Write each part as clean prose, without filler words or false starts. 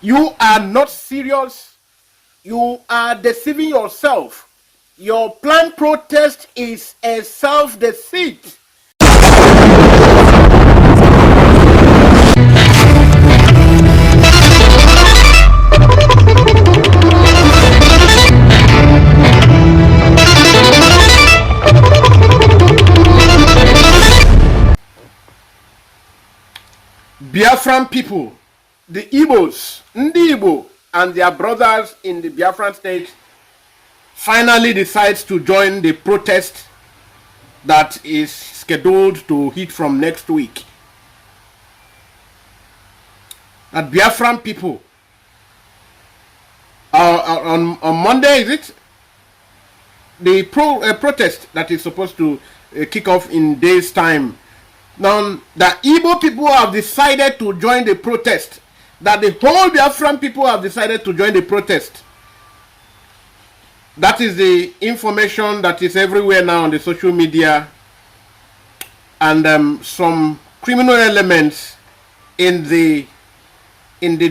You are not serious. You are deceiving yourself. Your planned protest is a self-deceit. Biafran people, the Igbos, Ndi Igbo, and their brothers in the Biafran state finally decides to join the protest that is scheduled to hit from next week. That Biafran people, on Monday, is it? The protest that is supposed to kick off in days' time. Now, the Igbo people have decided to join the protest. That the whole Biafran people have decided to join the protest. That is the information that is everywhere now on the social media. And some criminal elements in the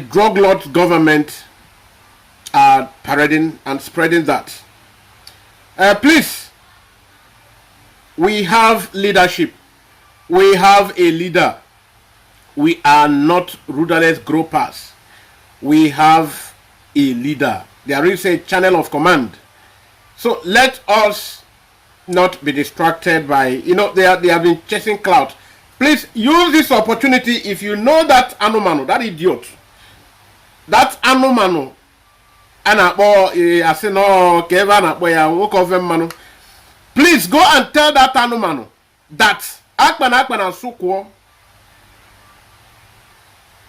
drug lord government are parading and spreading that. Please, we have leadership. We have a leader. We are not rudderless gropers. We have a leader. There is a channel of command. So let us not be distracted by, they have been chasing clout. Please use this opportunity. If you know that Anumano, that idiot, that Anumano, please go and tell that Anumano that Akpan and Sukwo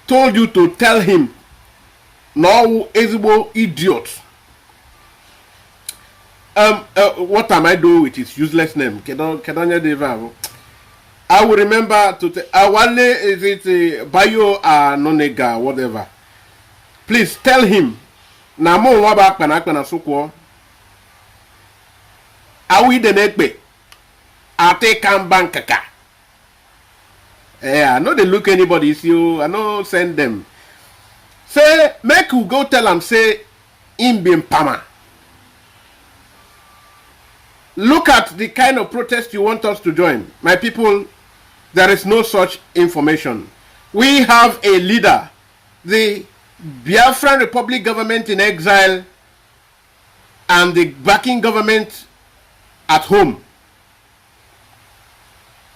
told you to tell him, no, Ezbo idiot. What am I doing with his useless name? I will remember to tell Awale, is it Bayo Nonega, whatever. Please tell him, Namo Waba Akpan and Sukwo. Awi the Ekpa. Ate Kamban Kaka. I know they look anybody, so I know send them. Say, make you go tell them, say, Imbim Pama. Look at the kind of protest you want us to join. My people, there is no such information. We have a leader. The Biafran Republic government in exile and the backing government at home.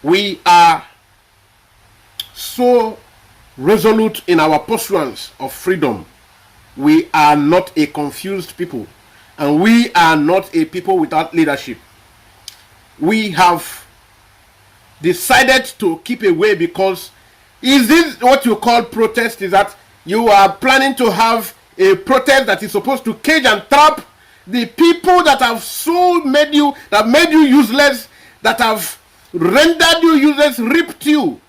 We are so resolute in our pursuance of freedom. We are not a confused people, and we are not a people without leadership. We have decided to keep away because is this what you call protest? Is that you are planning to have a protest that is supposed to cage and trap the people that have made you useless, that have rendered you useless, ripped you.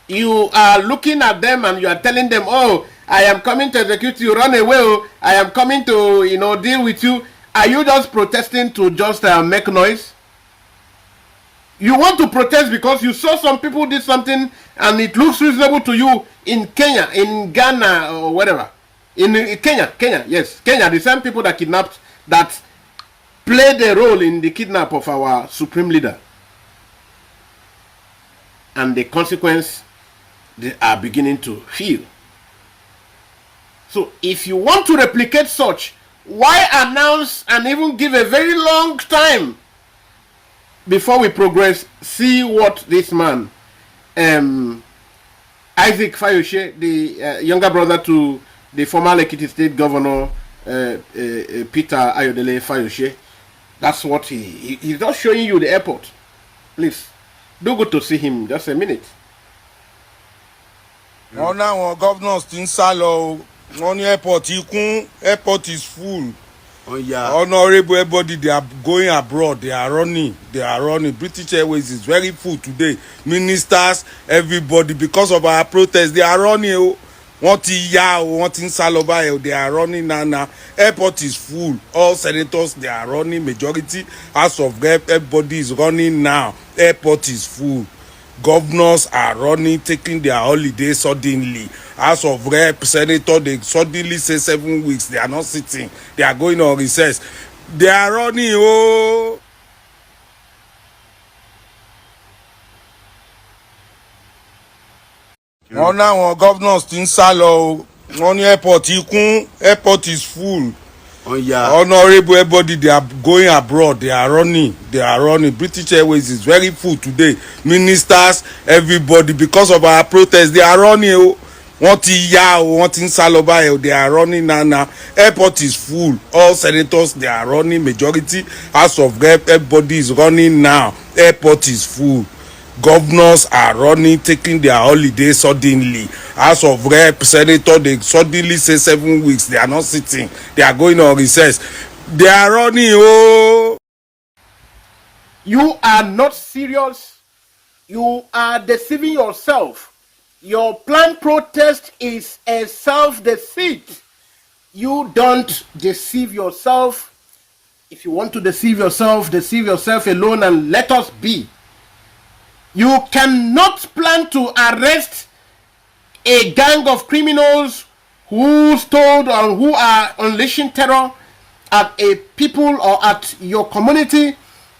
You are looking at them and you are telling them, oh, I am coming to execute you, run away, oh, I am coming to, deal with you. Are you just protesting to just make noise? You want to protest because you saw some people did something and it looks reasonable to you in Kenya, in Ghana, or whatever. In Kenya, yes. Kenya, the same people that kidnapped, that played a role in the kidnap of our supreme leader. And the consequence they are beginning to feel. So if you want to replicate such, why announce and even give a very long time before we progress? See what this man, Isaac Fayoshe, the younger brother to the former Ekiti State Governor Peter Ayodele Fayoshe, that's what he's just showing you the airport. Please do go to see him. Just a minute. Oh, now governors in Salo, on the airport is full. Oh yeah. Honorable everybody, they are going abroad. They are running. British Airways is very full today. Ministers, everybody, because of our protest, they are running. Want in Saloba, they are running now. Airport is full. All senators, they are running. Majority, House of Rep, everybody is running now. Airport is full. Governors are running, taking their holiday suddenly. House of Rep, Senator, they suddenly say 7 weeks. They are not sitting. They are going on recess. They are running. Oh. Wọ́n náwọn governors ti ń sá lọ o. Wọ́n ní airport kún, airport is full. Oh yeah. Honorable everybody, they are going abroad. They are running. British Airways is very full today. Ministers, everybody, because of our protest, they are running. Oh. Wọ́n ti yá o, wọ́n ti ń sá lọ báyìí o. They are running now. Airport is full. All senators, they are running. Majority, House of Rep, everybody is running now. Airport is full. Governors are running, taking their holiday suddenly. House of Rep, Senator, they suddenly say 7 weeks. They are not sitting. They are going on recess. They are running. Oh. You are not serious. You are deceiving yourself. Your planned protest is a self-deceit. You don't deceive yourself. If you want to deceive yourself alone and let us be. You cannot plan to arrest a gang of criminals who stole or who are unleashing terror at a people or at your community,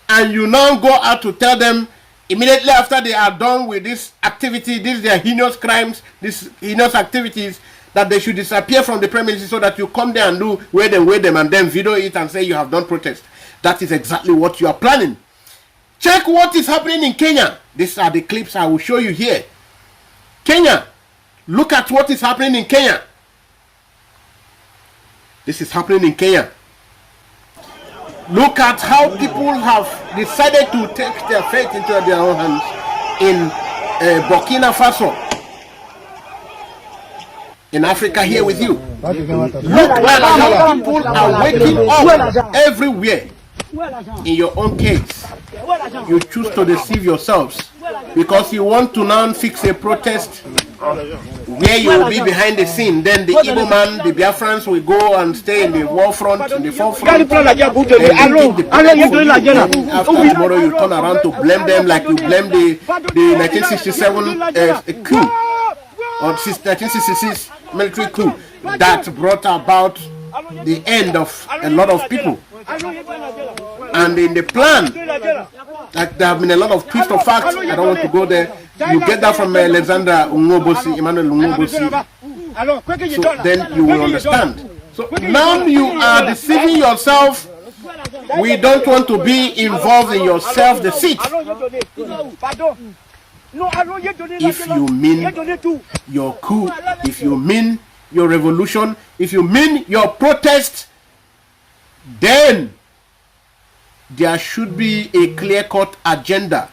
and you now go out to tell them immediately after they are done with this activity, these their heinous crimes, these heinous activities, that they should disappear from the premises, so that you come there and do weigh them and then video it and say you have done protest. That is exactly what you are planning. Check what is happening in Kenya. These are the clips I will show you here. Kenya. Look at what is happening in Kenya. This is happening in Kenya. Look at how people have decided to take their fate into their own hands in Burkina Faso. In Africa, here with you. Look how people are waking up everywhere. In your own case, you choose to deceive yourselves because you want to now fix a protest where you will be behind the scene. Then the Igbo man, the Biafrans will go and stay in the war front, in the forefront. After tomorrow, you turn around to blame them like you blame the 1967 coup or 1966 military coup that brought about the end of a lot of people. And in the plan, like there have been a lot of twist of facts. I don't want to go there. You get that from Alexander Ungobosi, Emmanuel Ungobosi. So then you will understand. So now you are deceiving yourself. We don't want to be involved in your self-deceit. If you mean your coup, if you mean your revolution, if you mean your protest, then there should be a clear-cut agenda.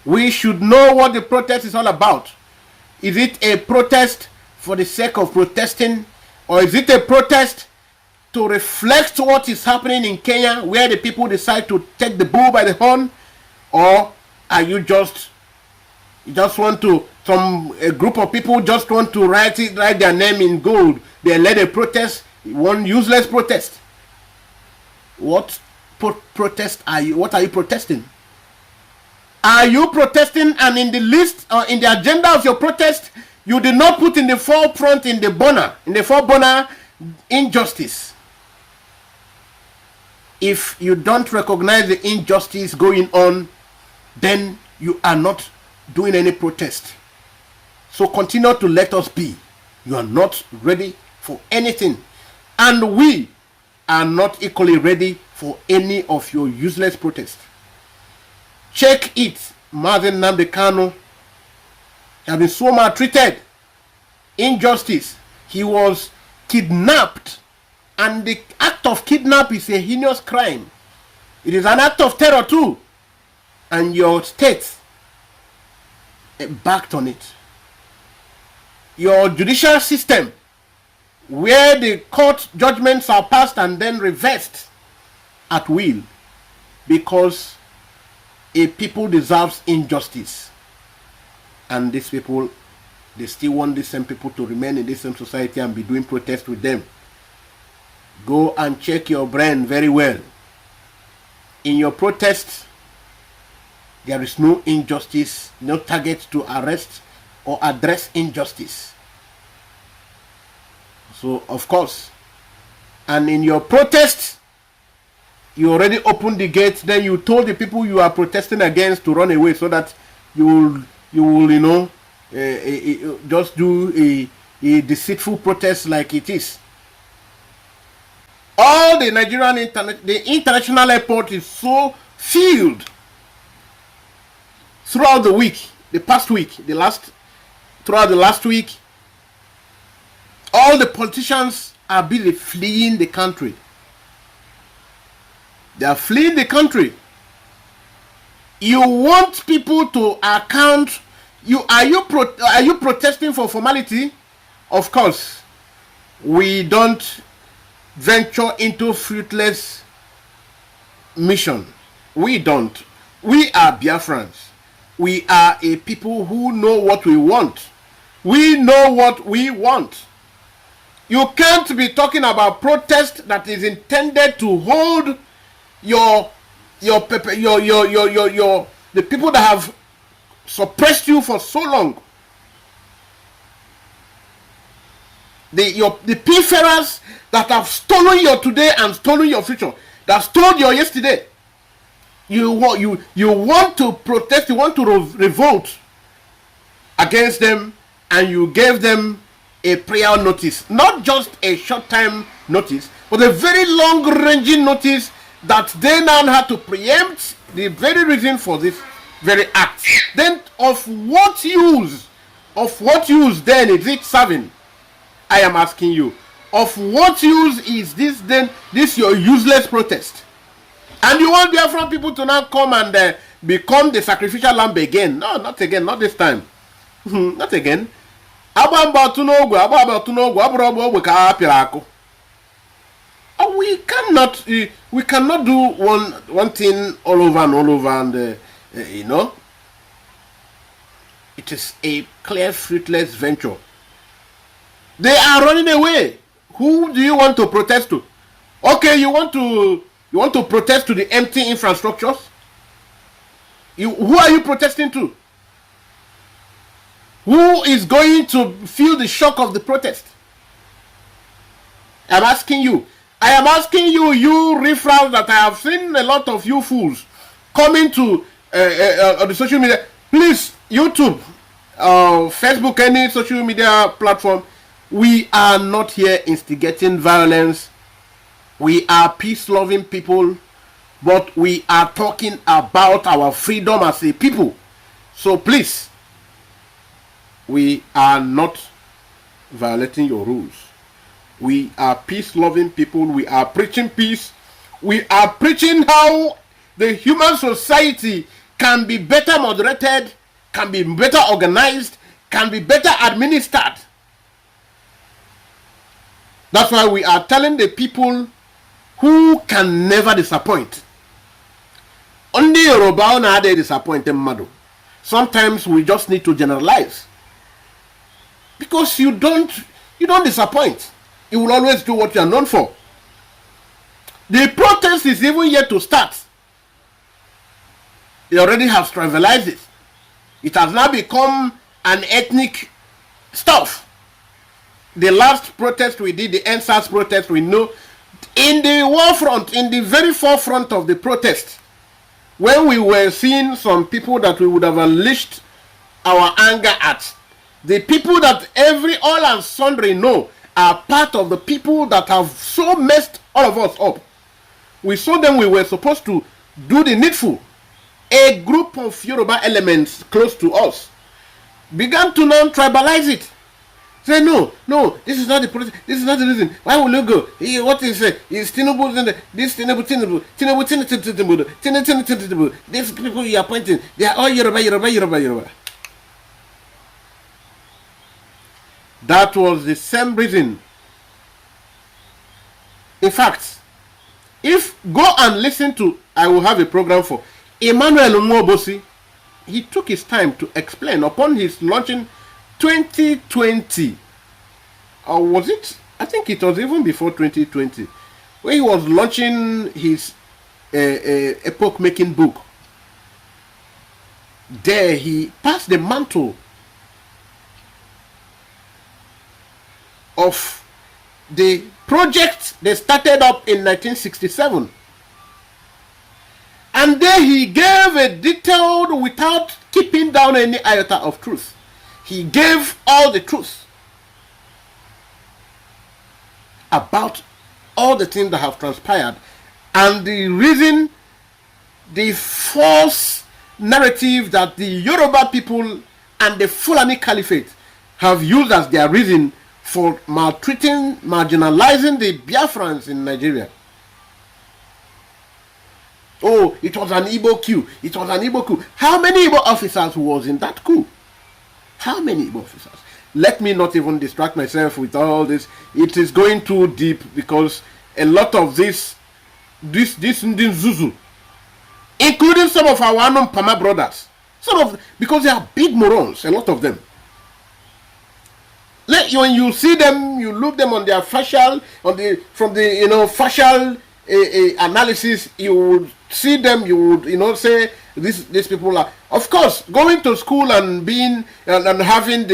We should know what the protest is all about. Is it a protest for the sake of protesting, or is it a protest to reflect what is happening in Kenya, where the people decide to take the bull by the horn? Or are you just want to, a group of people just want to write their name in gold? They led a protest, one useless protest. What protest are you? What are you protesting? Are you protesting, and in the list or in the agenda of your protest, you did not put in the forefront, in the forerunner, injustice? If you don't recognize the injustice going on, then you are not doing any protest. So continue to let us be. You are not ready for anything, and we are not equally ready for any of your useless protests. Check it. Mazen Nnamdi Kanu has been so maltreated. Injustice. He was kidnapped, and the act of kidnap is a heinous crime. It is an act of terror too, and your state backed on it. Your judicial system, where the court judgments are passed and then reversed at will, because a people deserves injustice, and these people, they still want the same people to remain in the same society and be doing protest with them. Go and check your brain very well. In your protest, There is no injustice, no target to arrest or address injustice. So, of course, and in your protest, you already opened the gate, then you told the people you are protesting against to run away so that you will, just do a deceitful protest like it is. All the Nigerian the international airport is so filled throughout the week, the past week, throughout the last week. All the politicians are busy fleeing the country. They are fleeing the country. You want people to account. Are you protesting for formality? Of course, we don't venture into fruitless mission. We don't. We are Biafrans. We are a people who know what we want. We know what we want. You can't be talking about protest that is intended to hold the people that have suppressed you for so long. The pilferers that have stolen your today and stolen your future, that stole your yesterday. You want to protest, you want to revolt against them, and you gave them a prior notice, not just a short time notice, but a very long ranging notice that they now had to preempt the very reason for this very act. Then of what use then is it serving? I am asking you, of what use is this your useless protest? And you want Biafran people to now come and become the sacrificial lamb again? No, not again, not this time. Not again. We cannot do one thing all over and all over, and it is a clear fruitless venture. They are running away. Who do you want to protest to? Okay, you want to protest to the empty infrastructures? Who are you protesting to? Who is going to feel the shock of the protest? I'm asking you. I am asking you, you riffraff that I have seen a lot of you fools coming to the social media. Please, YouTube, Facebook, any social media platform. We are not here instigating violence. We are peace-loving people, but we are talking about our freedom as a people. So please, we are not violating your rules. We are peace-loving people. We are preaching peace. We are preaching how the human society can be better moderated, can be better organized, can be better administered. That's why we are telling the people who can never disappoint. Only Yoruba na they disappoint them, Mado. Sometimes we just need to generalize. Because you don't disappoint. You will always do what you are known for. The protest is even yet to start. They already have trivialized it. It has now become an ethnic stuff. The last protest we did, the NSAS protest, we know, in the war front, in the very forefront of the protest, when we were seeing some people that we would have unleashed our anger at, the people that all and sundry know are part of the people that have so messed all of us up. We saw them, we were supposed to do the needful. A group of Yoruba elements close to us began to now tribalize it. Say no, this is not the protest, this is not the reason. Why will you go? What is it? Is Tinubu, this Tinubu, these people you are pointing, they are all Yoruba. That was the same reason. In fact, if go and listen to, I will have a program for Emmanuel Umobosi. He took his time to explain upon his launching 2020, or was it? I think it was even before 2020, when he was launching his epoch-making book. There he passed the mantle of the project they started up in 1967. And there he gave a detailed, without keeping down any iota of truth. He gave all the truth about all the things that have transpired and the reason, the false narrative that the Yoruba people and the Fulani Caliphate have used as their reason for maltreating, marginalizing the Biafrans in Nigeria. Oh, it was an Igbo coup. It was an Igbo coup. How many Igbo officers was in that coup? How many Igbo officers? Let me not even distract myself with all this. It is going too deep because a lot of this Zuzu, including some of our Anon Pama brothers, because they are big morons, a lot of them. When you see them, you look them on their facial, from the facial analysis, you would see them, you would say these people are, of course, going to school and being and having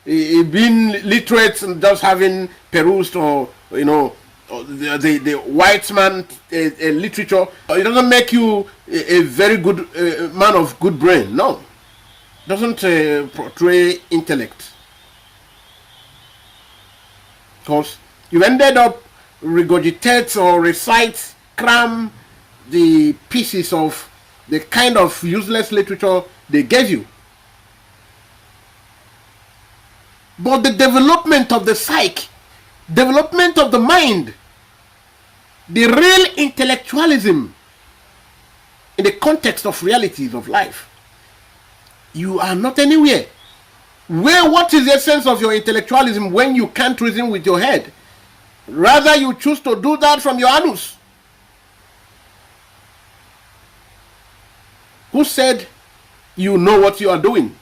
being literate and just having perused or the white man literature. It doesn't make you a very good man of good brain. No, it doesn't portray intellect. Because you ended up regurgitate or recite, cram the pieces of the kind of useless literature they gave you. But the development of the psyche, development of the mind, the real intellectualism in the context of realities of life, you are not anywhere. What is the essence of your intellectualism when you can't reason with your head? Rather, you choose to do that from your anus. Who said you know what you are doing?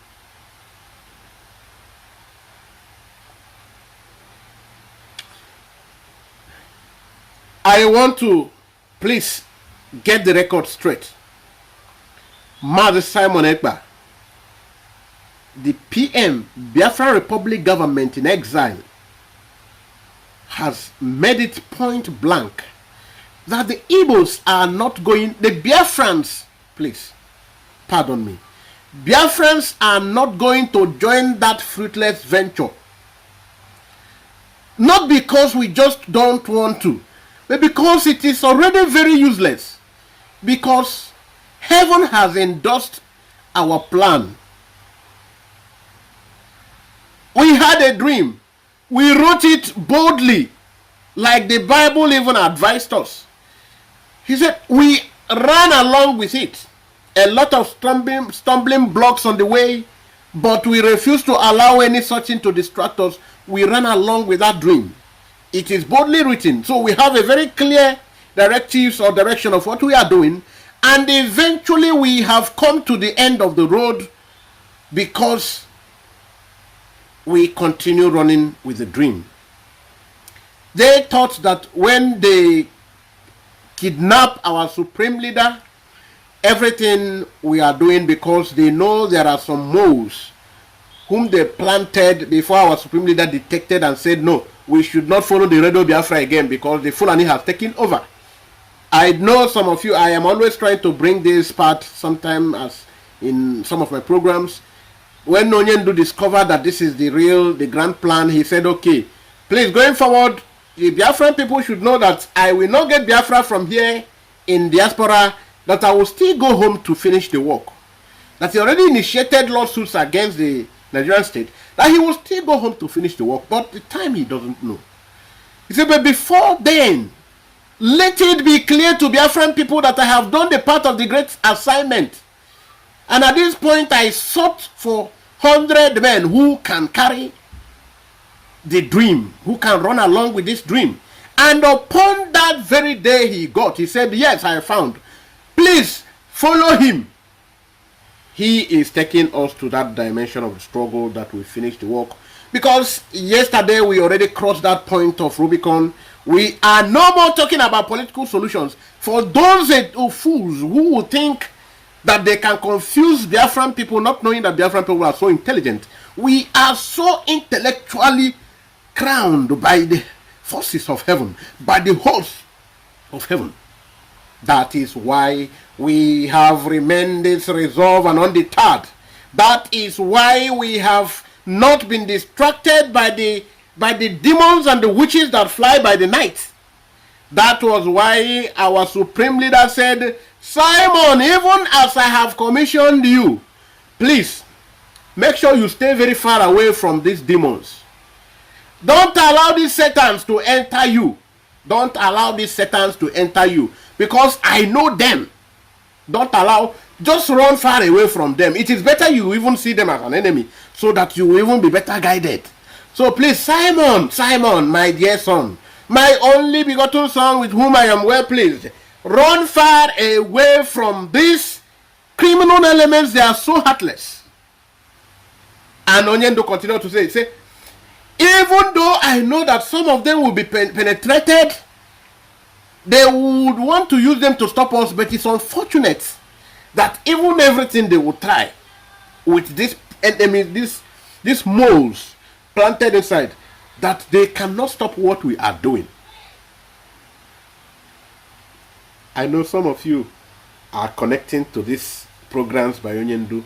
I want to please get the record straight. Mother Simon Ekpa, the PM, Biafra Republic government in exile, has made it point blank that the Igbos are not going, the Biafrans, please, pardon me, Biafrans are not going to join that fruitless venture. Not because we just don't want to, but because it is already very useless. Because heaven has endorsed our plan. We had a dream. We wrote it boldly, like the Bible even advised us. He said, we ran along with it. A lot of stumbling blocks on the way, but we refused to allow any such thing to distract us. We ran along with that dream. It is boldly written. So we have a very clear directives or direction of what we are doing. And eventually we have come to the end of the road because we continue running with the dream. They thought that when they kidnap our supreme leader, everything we are doing, because they know there are some moles whom they planted before our supreme leader detected and said, no, we should not follow the Radio Biafra again because the Fulani has taken over. I know some of you, I am always trying to bring this part sometime as in some of my programs. When Nonyendu discovered that this is the grand plan, he said, okay, please, going forward, the Biafran people should know that I will not get Biafra from here in diaspora, that I will still go home to finish the work. That he already initiated lawsuits against the Nigerian state, that he will still go home to finish the work, but the time he doesn't know. He said, but before then, let it be clear to Biafran people that I have done the part of the great assignment. And at this point, I sought for 100 men who can carry the dream, who can run along with this dream. And upon that very day he said, yes, I found. Please follow him. He is taking us to that dimension of the struggle that we finish the work. Because yesterday we already crossed that point of Rubicon. We are no more talking about political solutions. For those fools who will think that they can confuse Biafran people, not knowing that Biafran people are so intelligent. We are so intellectually crowned by the forces of heaven, by the host of heaven. That is why we have remained this resolve and undeterred. That is why we have not been distracted by the demons and the witches that fly by the night. That was why our supreme leader said, Simon, even as I have commissioned you, please make sure you stay very far away from these demons. Don't allow these satans to enter you. Don't allow these satans to enter you, because I know them. Don't allow, just run far away from them. It is better you even see them as an enemy, so that you will even be better guided. So please, Simon, Simon, my dear son, my only begotten son, with whom I am well pleased, run far away from these criminal elements. They are so heartless. And Onyendo continued to say, even though I know that some of them will be penetrated, they would want to use them to stop us, but it's unfortunate that even everything they will try with this enemy, these moles planted inside, that they cannot stop what we are doing. I know some of you are connecting to these programs by Onyendu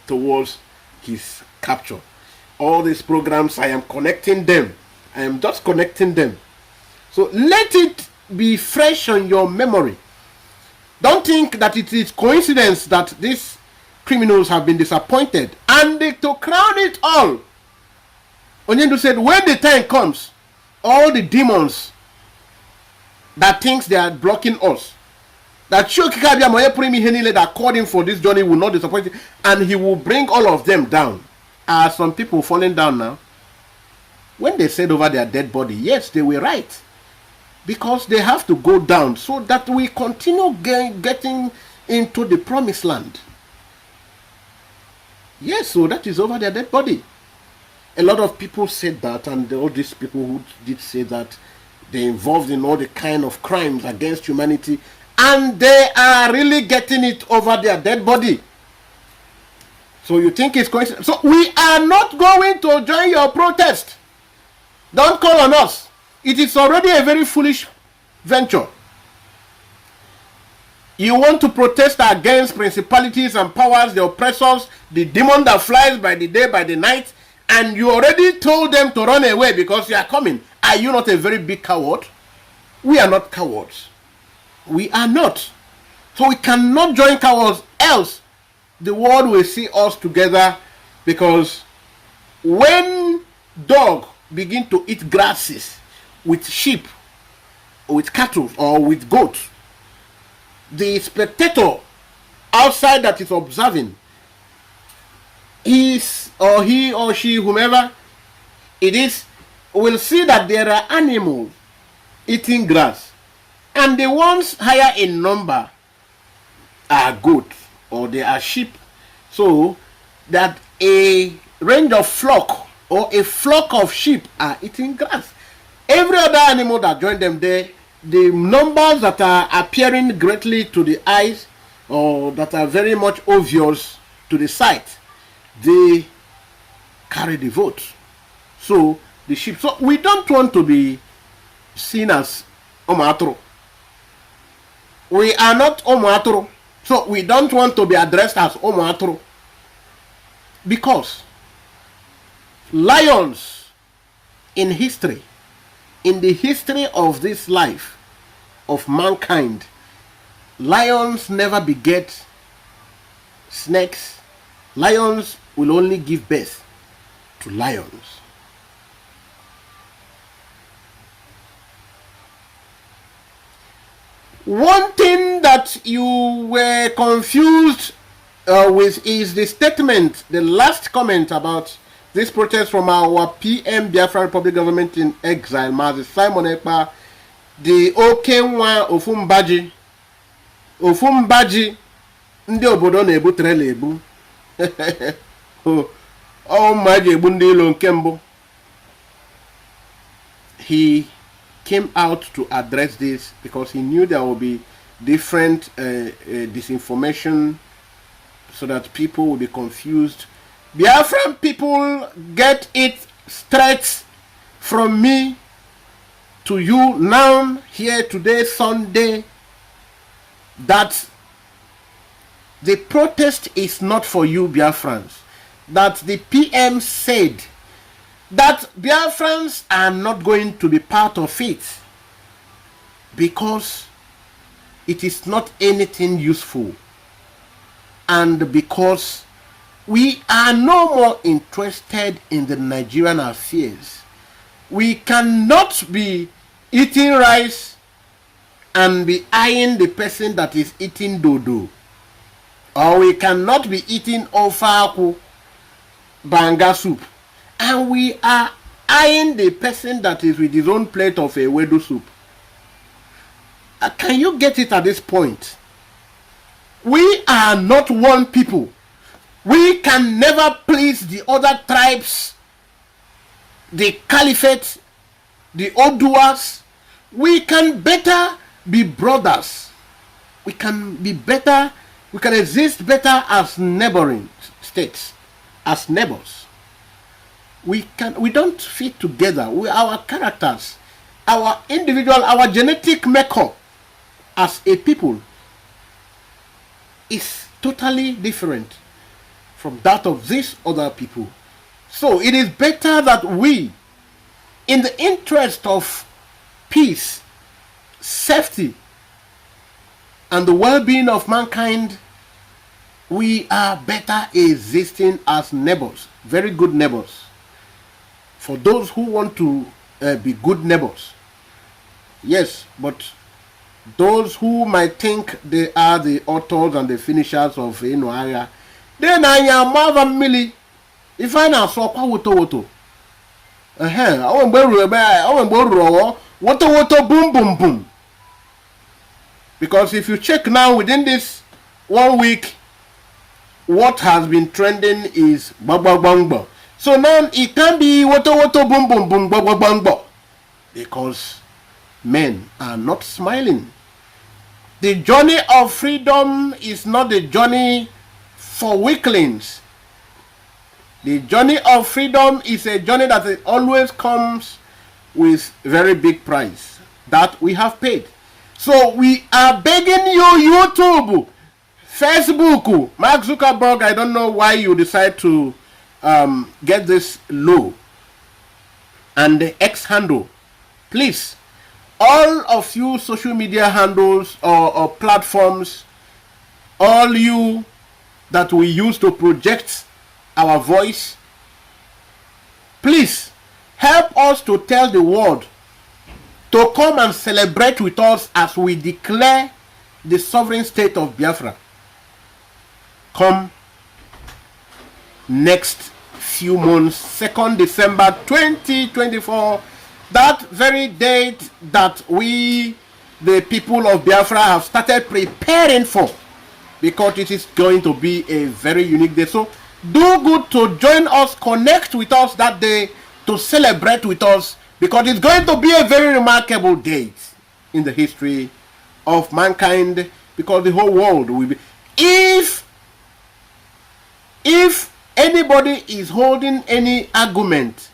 towards his capture. All these programs, I am connecting them. I am just connecting them. So let it be fresh on your memory. Don't think that it is coincidence that these criminals have been disappointed. And to crown it all, Onyendu said, when the time comes, all the demons that thinks they are blocking us, that that called him for this journey will not disappoint him, and he will bring all of them down. Are some people falling down now? When they said over their dead body, yes, they were right. Because they have to go down so that we continue getting into the promised land. Yes, so that is over their dead body. A lot of people said that, and all these people who did say that, they're involved in all the kind of crimes against humanity, and they are really getting it over their dead body. So you think it's coincidence? So we are not going to join your protest. Don't call on us. It is already a very foolish venture. You want to protest against principalities and powers, the oppressors, the demon that flies by the day, by the night, and you already told them to run away because you are coming. Are you not a very big coward? We are not cowards. We are not. So we cannot join cowards, else the world will see us together, because when dog begin to eat grasses with sheep, with cattle, or with goats, the spectator outside that is observing, he or she, whomever it is, will see that there are animals eating grass, and the ones higher in number are goats or they are sheep. So that a range of flock or a flock of sheep are eating grass. Every other animal that join them there, the numbers that are appearing greatly to the eyes or that are very much obvious to the sight, they carry the vote. So the sheep. So we don't want to be seen as Omatro. We are not Omatro. So we don't want to be addressed as Omatro. Because lions in history, in the history of this life of mankind, lions never beget snakes. Lions will only give birth to lions. One thing that you were confused with is the statement, the last comment about this protest from our PM Biafra Republic government in exile, Mazi Simon Ekpa, the Okenwa Ofumbaji, ndị obodo na-ebutere ebu. Oh my ebu ndị ilo nke mbụ. He came out to address this because he knew there will be different disinformation so that people will be confused. Biafran people, get it straight from me to you now, here today, Sunday, that the protest is not for you, Biafrans. That the PM said that Biafrans are not going to be part of it because it is not anything useful, and because we are no more interested in the Nigerian affairs. We cannot be eating rice and be eyeing the person that is eating dodo, or we cannot be eating ofaku banga soup and we are eyeing the person that is with his own plate of a wedu soup. Can you get it at this point? We are not one people. We can never please the other tribes, the caliphate, the Oduas. We can better be brothers. We can be better. We can exist better as neighboring states, as neighbors. We don't fit together. Our characters, our individual, our genetic makeup as a people is totally different from that of these other people. So it is better that we, in the interest of peace, safety, and the well-being of mankind, we are better existing as neighbors, very good neighbors. For those who want to be good neighbors, yes, but those who might think they are the authors and the finishers of Inoaya, then I am mother milli. If I now saw woto woto boom boom boom. Because if you check now within this 1 week, what has been trending is bang. So now it can be woto boom boom boom bang, because men are not smiling. The journey of freedom is not the journey for weaklings. The journey of freedom is a journey that always comes with very big price that we have paid. So we are begging you, YouTube, Facebook, Mark Zuckerberg, I don't know why you decide to get this low, and the X handle. Please, all of you social media handles or platforms, all you that we use to project our voice, please help us to tell the world to come and celebrate with us as we declare the sovereign state of Biafra. Come next few months, 2nd December 2024, that very date that we, the people of Biafra, have started preparing for, because it is going to be a very unique day. So do good to join us, connect with us that day to celebrate with us, because it's going to be a very remarkable date in the history of mankind, because the whole world will be, if anybody is holding any argument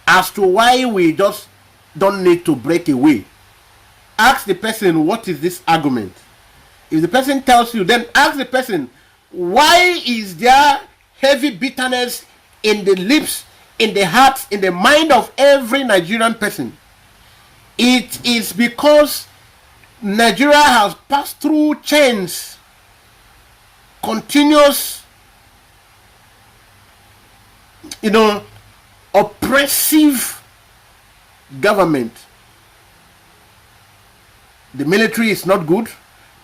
as to why we just don't need to break away, ask the person, what is this argument? If the person tells you, then ask the person, why is there heavy bitterness in the lips, in the heart, in the mind of every Nigerian person? It is because Nigeria has passed through chains, continuous, oppressive government. The military is not good.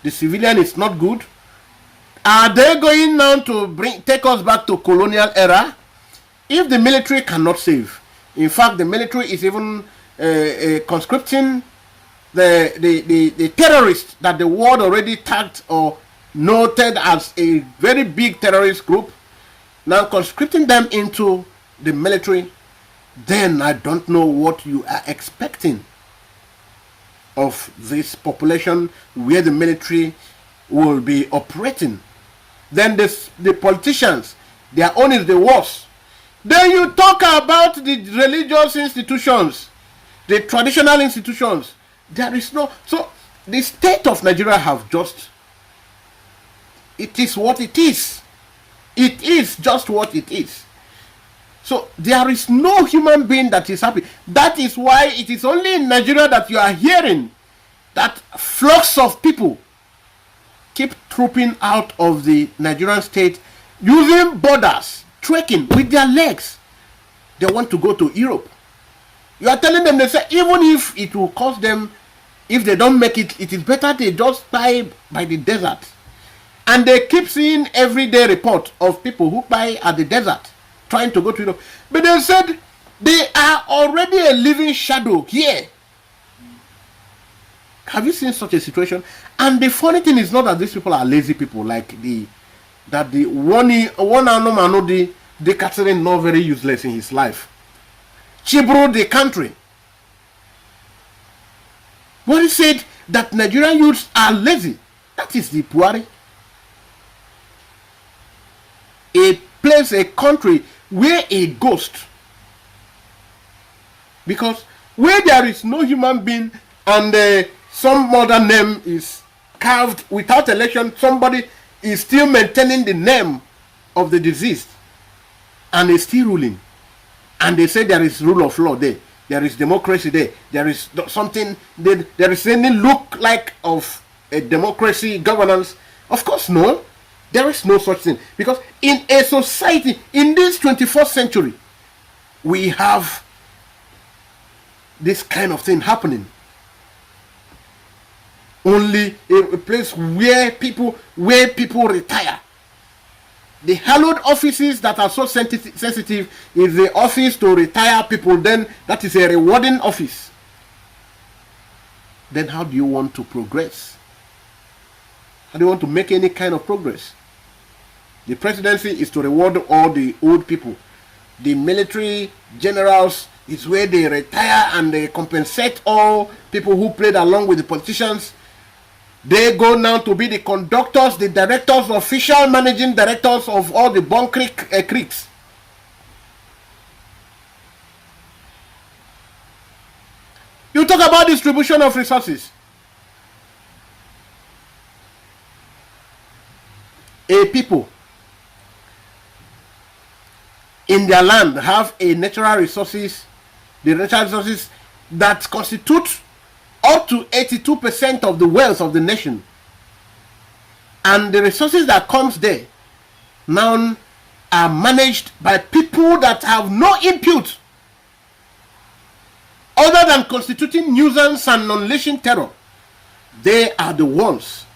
The civilian is not good. Are they going now to take us back to colonial era? If the military cannot save, in fact, the military is even conscripting the terrorists that the world already tagged or noted as a very big terrorist group, now conscripting them into the military, then I don't know what you are expecting of this population, where the military will be operating. Then the politicians, their own is the worst. Then you talk about the religious institutions, the traditional institutions. There is no... So the state of Nigeria have just... It is what it is. It is just what it is. So there is no human being that is happy. That is why it is only in Nigeria that you are hearing that flocks of people keep trooping out of the Nigerian state, using borders, trekking with their legs. They want to go to Europe. You are telling them, they say, even if it will cost them, if they don't make it, it is better they just die by the desert. And they keep seeing everyday report of people who die at the desert, trying to go to Europe. But they said they are already a living shadow here. Have you seen such a situation? And the funny thing is not that these people are lazy people, like the one animal, the Catherine, not very useless in his life. Chibro the country. But he said that Nigerian youths are lazy. That is the Buhari. A place, a country where a ghost. Because where there is no human being and some other name is carved without election, somebody is still maintaining the name of the deceased and is still ruling. And they say there is rule of law there. There is democracy there. There is something, there is any look like of a democracy governance. Of course, no. There is no such thing. Because in a society, in this 21st century, we have this kind of thing happening. Only a place where people retire. The hallowed offices that are so sensitive is the office to retire people. Then that is a rewarding office. Then how do you want to progress? How do you want to make any kind of progress? The presidency is to reward all the old people. The military generals is where they retire and they compensate all people who played along with the politicians. They go now to be the conductors, the directors, official managing directors of all the Bon creeks. You talk about distribution of resources. A people in their land have a natural resources, the natural resources that constitute up to 82% of the wealth of the nation. And the resources that comes there now are managed by people that have no input other than constituting nuisance and unleashing terror. They are the ones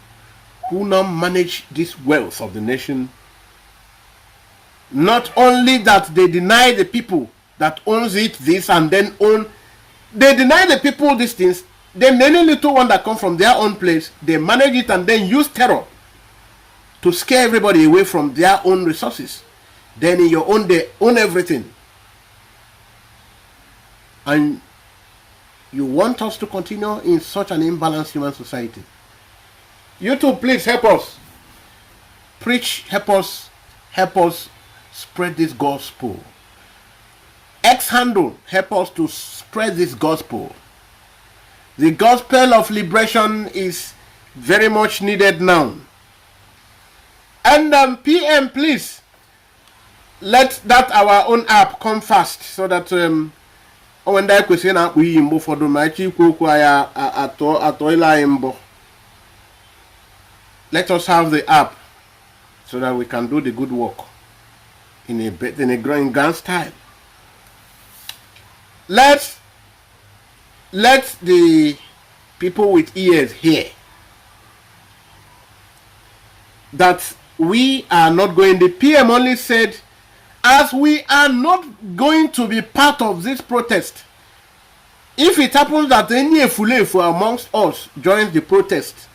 who now manage this wealth of the nation. Not only that they deny the people that owns it this and then they deny the people these things. Then any little one that come from their own place, they manage it and then use terror to scare everybody away from their own resources. Then in your own, they own everything. And you want us to continue in such an imbalanced human society. You too, please help us. Preach, help us spread this gospel. X handle, help us to spread this gospel. The gospel of liberation is very much needed now. And PM, please, let that our own app come fast so that when that question we imbo for the machi kukwaya atoila imbo. Let us have the app so that we can do the good work in a growing grand style. Let the people with ears hear that we are not going. The PM only said, as we are not going to be part of this protest, if it happens that any Efulefu amongst us joins the protest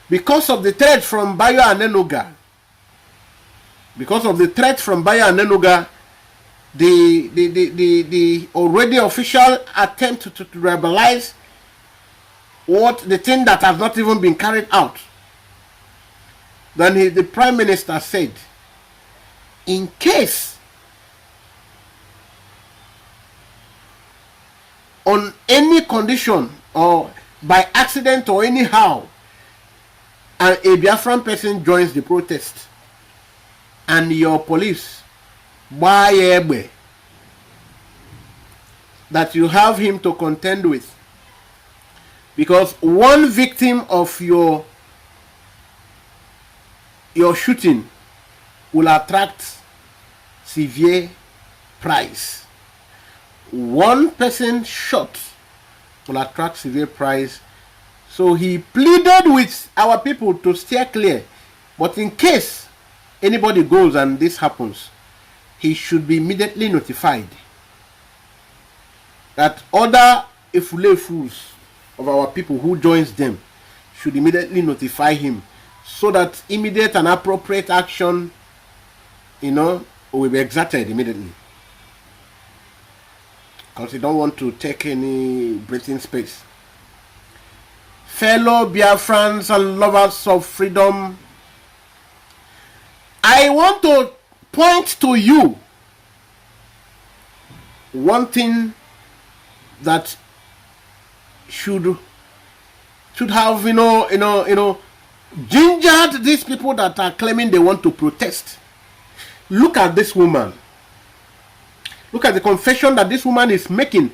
because of the threat from Bayo and Enuga, the already official attempt to rebellize the thing that has not even been carried out. Then the Prime Minister said, in case on any condition or by accident or anyhow, and a Biafran person joins the protest and your police that you have him to contend with, because one victim of your shooting will attract severe price. One person shot will attract severe price. So he pleaded with our people to steer clear. But in case anybody goes and this happens, he should be immediately notified. That other Ifule fools of our people who joins them should immediately notify him, so that immediate and appropriate action, will be exerted immediately. Because he don't want to take any breathing space. Fellow Biafrans and lovers of freedom, I want to point to you one thing that should have gingered these people that are claiming they want to protest. Look at this woman. Look at the confession that this woman is making.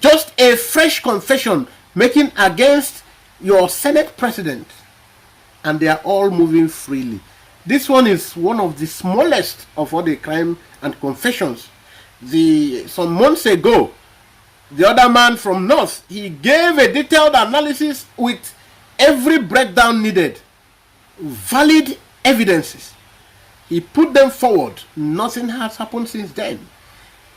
Just a fresh confession making against your Senate president. And they are all moving freely. This one is one of the smallest of all the crime and confessions. Some months ago, the other man from North, he gave a detailed analysis with every breakdown needed. Valid evidences. He put them forward. Nothing has happened since then.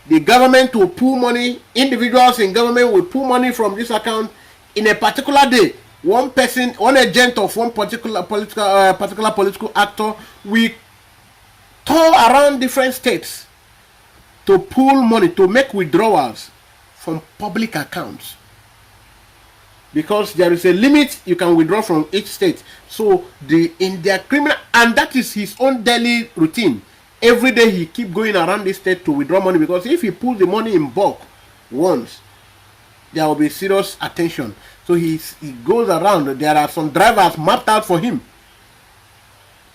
The government will pull money, individuals in government will pull money from this account in a particular day. One person, one agent of one particular political actor will tour around different states to pull money, to make withdrawals from public accounts. Because there is a limit you can withdraw from each state. So in their criminal, and that is his own daily routine. Every day he keep going around this state to withdraw money, because if he pulls the money in bulk once, there will be serious attention. So he goes around. There are some drivers mapped out for him.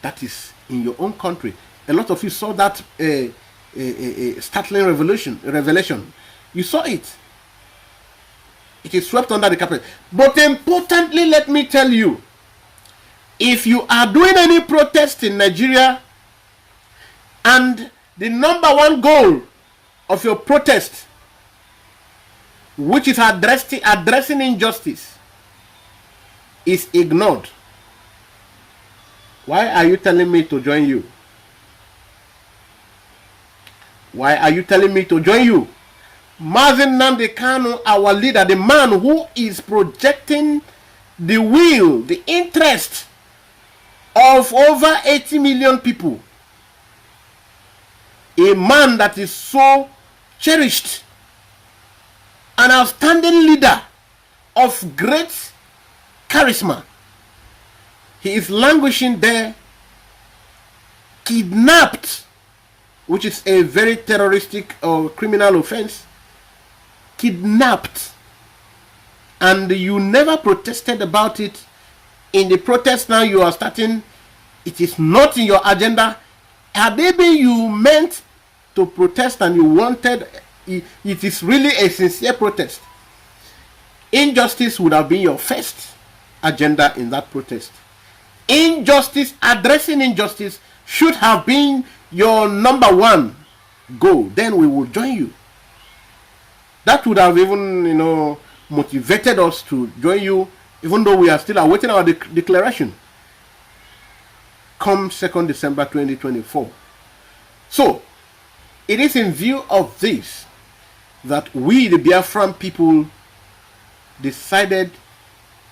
That is in your own country. A lot of you saw that startling revelation. You saw it. It is swept under the carpet. But importantly, let me tell you, if you are doing any protest in Nigeria, and the number one goal of your protest, which is addressing injustice, is ignored, why are you telling me to join you? Why are you telling me to join you? Mazen Nnamdi Kanu, our leader, the man who is projecting the will, the interest of over 80 million people. A man that is so cherished, an outstanding leader of great charisma. He is languishing there, kidnapped, which is a very terroristic or criminal offense. Kidnapped, and you never protested about it. In the protest now you are starting, it is not in your agenda. Had they been you meant to protest and you wanted, it is really a sincere protest, injustice would have been your first agenda in that protest. Injustice, addressing injustice should have been your number one goal. Then we will join you. That would have even, motivated us to join you, even though we are still awaiting our declaration come 2nd December 2024. So, it is in view of this that we, the Biafran people, decided,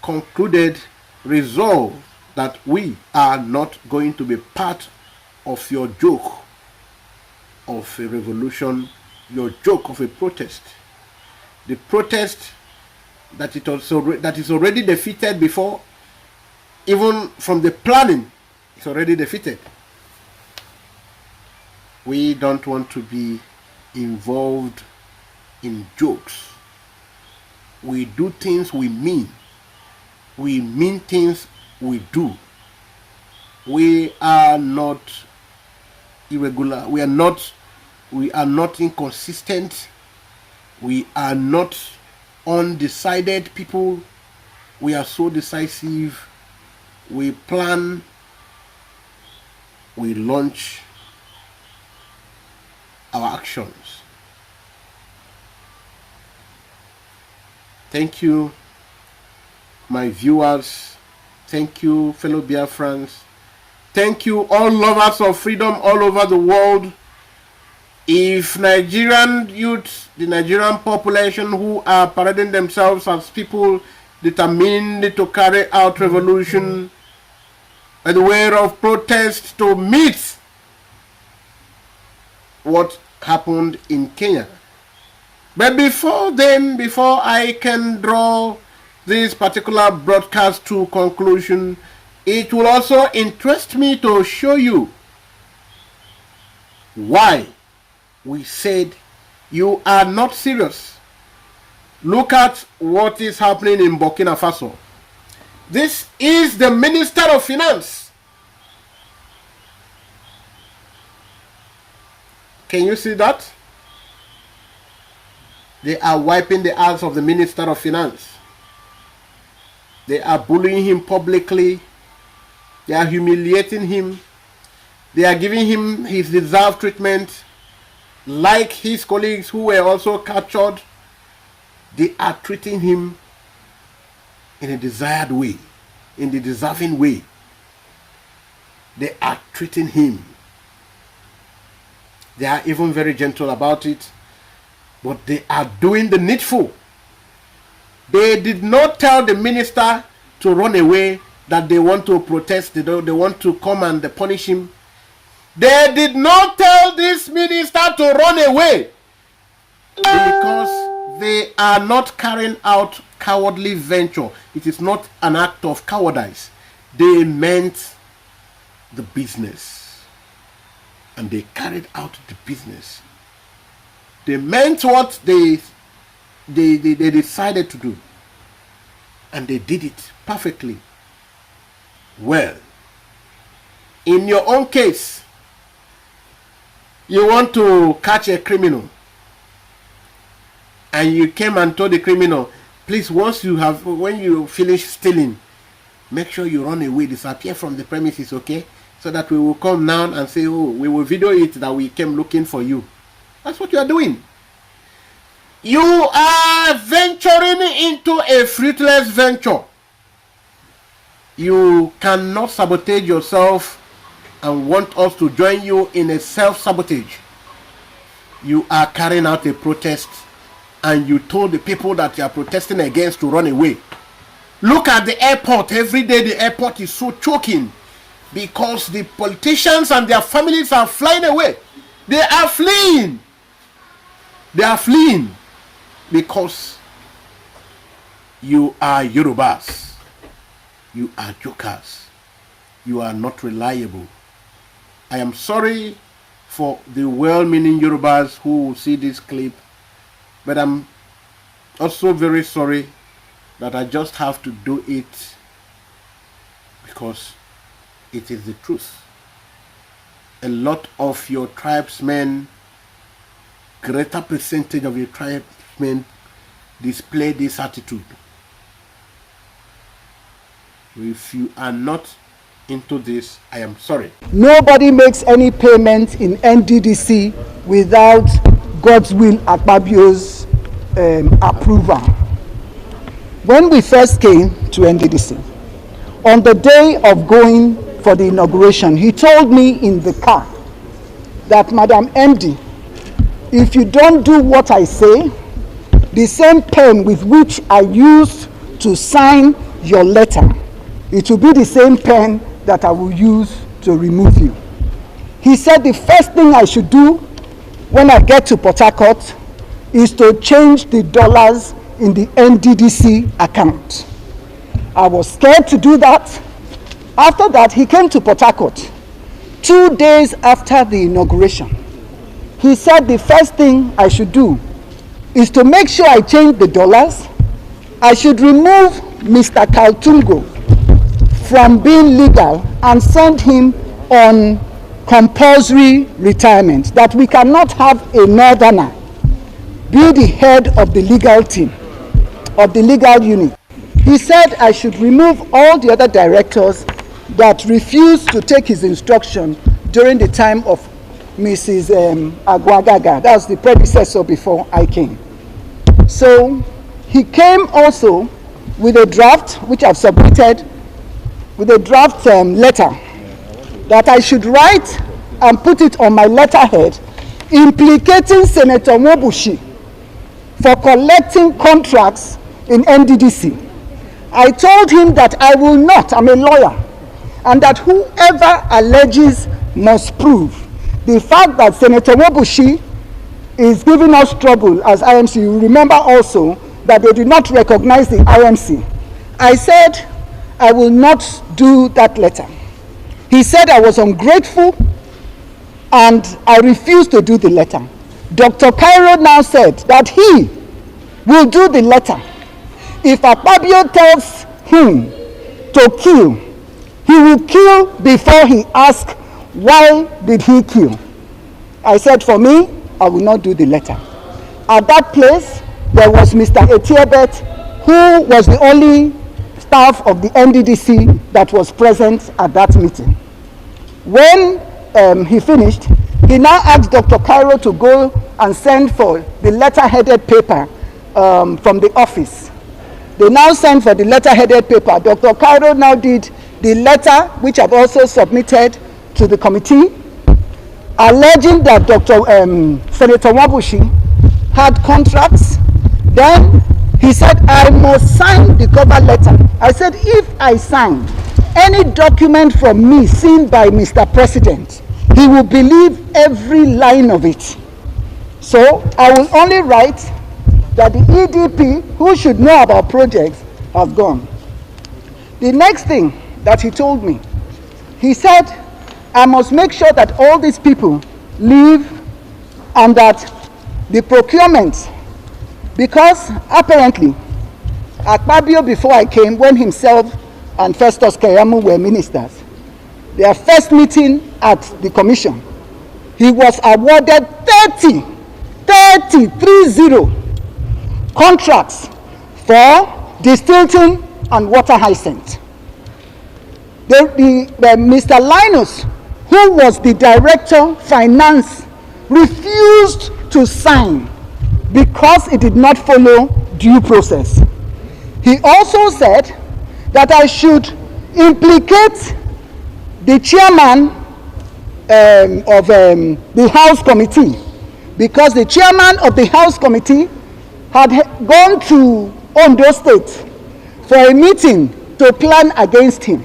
concluded, resolved that we are not going to be part of your joke of a revolution, your joke of a protest. The protest that is already defeated before, even from the planning, It's already defeated. We don't want to be involved in jokes. We do things we mean. We mean things we do. We are not irregular. We are not inconsistent. We are not undecided people. We are so decisive. We plan. We launch our actions. Thank you, my viewers. Thank you, fellow Biafrans. Thank you, all lovers of freedom all over the world. If Nigerian youth, the Nigerian population who are parading themselves as people determined to carry out revolution by the way of protest to meet what happened in Kenya. But before then, before I can draw this particular broadcast to conclusion, it will also interest me to show you why we said you are not serious. Look at what is happening in Burkina Faso. This is the Minister of Finance. Can you see that? They are wiping the ass of the Minister of Finance. They are bullying him publicly. They are humiliating him. They are giving him his deserved treatment. Like his colleagues who were also captured, they are treating him in a desired way, in the deserving way. They are treating him. They are even very gentle about it, but they are doing the needful. They did not tell the minister to run away, that they want to protest, they want to come and punish him. They did not tell this minister to run away because they are not carrying out cowardly venture. It is not an act of cowardice. They meant the business, and they carried out the business. They meant what they decided to do, and they did it perfectly well. In your own case, you want to catch a criminal, and you came and told the criminal, please, when you finish stealing, make sure you run away, disappear from the premises, okay? So that we will come now and say, oh, we will video it that we came looking for you. That's what you are doing. You are venturing into a fruitless venture. You cannot sabotage yourself and want us to join you in a self-sabotage. You are carrying out a protest, and you told the people that you are protesting against to run away. Look at the airport. Every day the airport is so choking because the politicians and their families are flying away. They are fleeing. They are fleeing because you are Yorubas. You are jokers. You are not reliable. I am sorry for the well-meaning Yorubas who will see this clip, but I'm also very sorry that I just have to do it because it is the truth. A lot of your tribesmen, greater percentage of your tribesmen display this attitude. If you are not into this, I am sorry. Nobody makes any payment in NDDC without God's will, Akpabio's approval. When we first came to NDDC, on the day of going for the inauguration, he told me in the car that, Madam MD, if you don't do what I say, the same pen with which I used to sign your letter, it will be the same pen that I will use to remove you. He said the first thing I should do when I get to Port Harcourt is to change the dollars in the NDDC account. I was scared to do that, After that, he came to Port Harcourt 2 days after the inauguration. He said the first thing I should do is to make sure I change the dollars. I should remove Mr. Kaltungo from being legal and send him on compulsory retirement, that we cannot have a northerner be the head of the legal team, of the legal unit. He said I should remove all the other directors that refused to take his instruction during the time of Mrs. Agwagaga. That was the predecessor before I came. So he came also with a draft, which I've submitted, with a draft letter that I should write and put it on my letterhead, implicating Senator Nwobushi for collecting contracts in NDDC. I told him that I will not, I'm a lawyer, and that whoever alleges must prove. The fact that Senator Nwobushi is giving us trouble as IMC, you remember also that they did not recognize the IMC. I said I will not do that letter. He said I was ungrateful and I refused to do the letter. Dr. Cairo now said that he will do the letter. If Akpabio tells him to kill, he will kill before he asks why did he kill. I said for me, I will not do the letter. At that place, there was Mr. Etiebet, who was the only staff of the NDDC that was present at that meeting. When he finished, he now asked Dr. Cairo to go and send for the letter-headed paper from the office. They now sent for the letter-headed paper. Dr. Cairo now did the letter, which I've also submitted to the committee, alleging that Senator Nwobushi had contracts. Then he said, I must sign the cover letter. I said, if I sign any document from me seen by Mr. President, he will believe every line of it. So I will only write that the EDP, who should know about projects, has gone. The next thing that he told me, he said, I must make sure that all these people leave and that the procurement, because apparently Akpabio, before I came, when himself and Festus Keyamo were ministers, their first meeting at the commission, he was awarded 30 contracts for distilling and water hyacinth. Mr. Linus, who was the director finance, refused to sign because it did not follow due process. He also said that I should implicate the chairman of the House Committee, because the chairman of the House Committee had gone to Ondo State for a meeting to plan against him.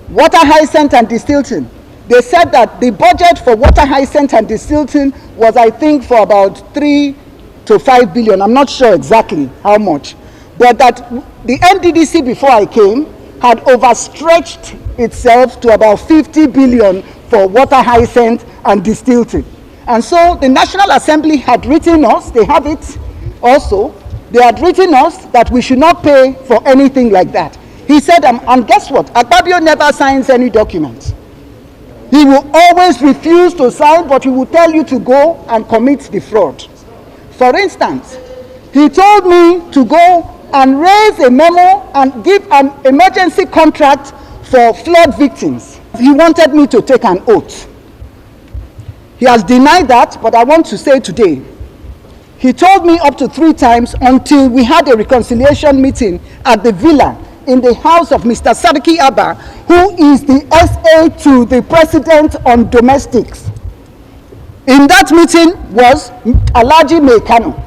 Water hyacinth and distilling. They said that the budget for water hyacinth and distilling was, I think, for about 3 to 5 billion. I'm not sure exactly how much. But that the NDDC, before I came, had overstretched itself to about 50 billion for water hyacinth and distilling. And so the National Assembly had written us, they have it also, they had written us that we should not pay for anything like that. He said, and guess what? Akpabio never signs any documents. He will always refuse to sign, but he will tell you to go and commit the fraud. For instance, he told me to go and raise a memo and give an emergency contract for flood victims. He wanted me to take an oath. He has denied that, but I want to say today, he told me up to 3 times until we had a reconciliation meeting at the villa in the house of Mr. Sadiki Abba, who is the SA to the president on domestics. In that meeting was Alhaji Mekano.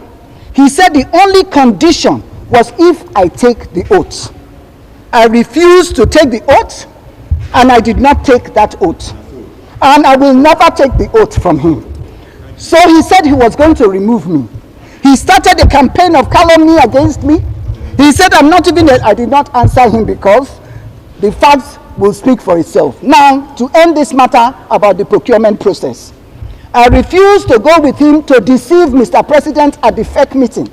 He said the only condition was if I take the oath. I refused to take the oath, and I did not take that oath. And I will never take the oath from him. So he said he was going to remove me. He started a campaign of calumny against me. He said I'm not even, I did not answer him because the facts will speak for itself. Now, to end this matter about the procurement process, I refuse to go with him to deceive Mr. President at the FEC meeting,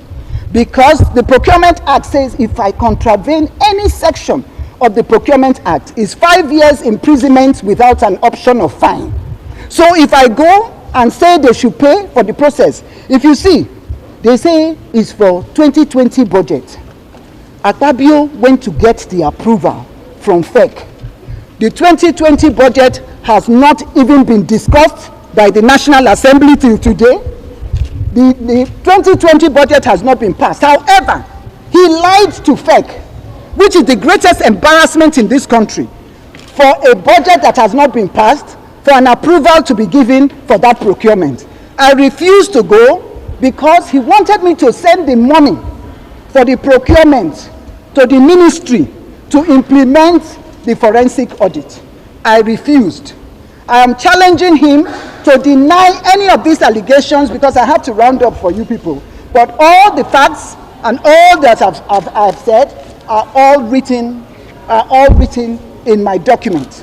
because the Procurement Act says if I contravene any section of the Procurement Act, is 5 years imprisonment without an option of fine. So if I go and say they should pay for the process, if you see, they say it's for 2020 budget. Akpabio went to get the approval from FEC. The 2020 budget has not even been discussed by the National Assembly till today. The 2020 budget has not been passed. However, he lied to FEC, which is the greatest embarrassment in this country, for a budget that has not been passed, for an approval to be given for that procurement. I refused to go because he wanted me to send the money for the procurement to the ministry to implement the forensic audit. I refused. I am challenging him to deny any of these allegations, because I have to round up for you people. But all the facts and all that I've said are all written in my document.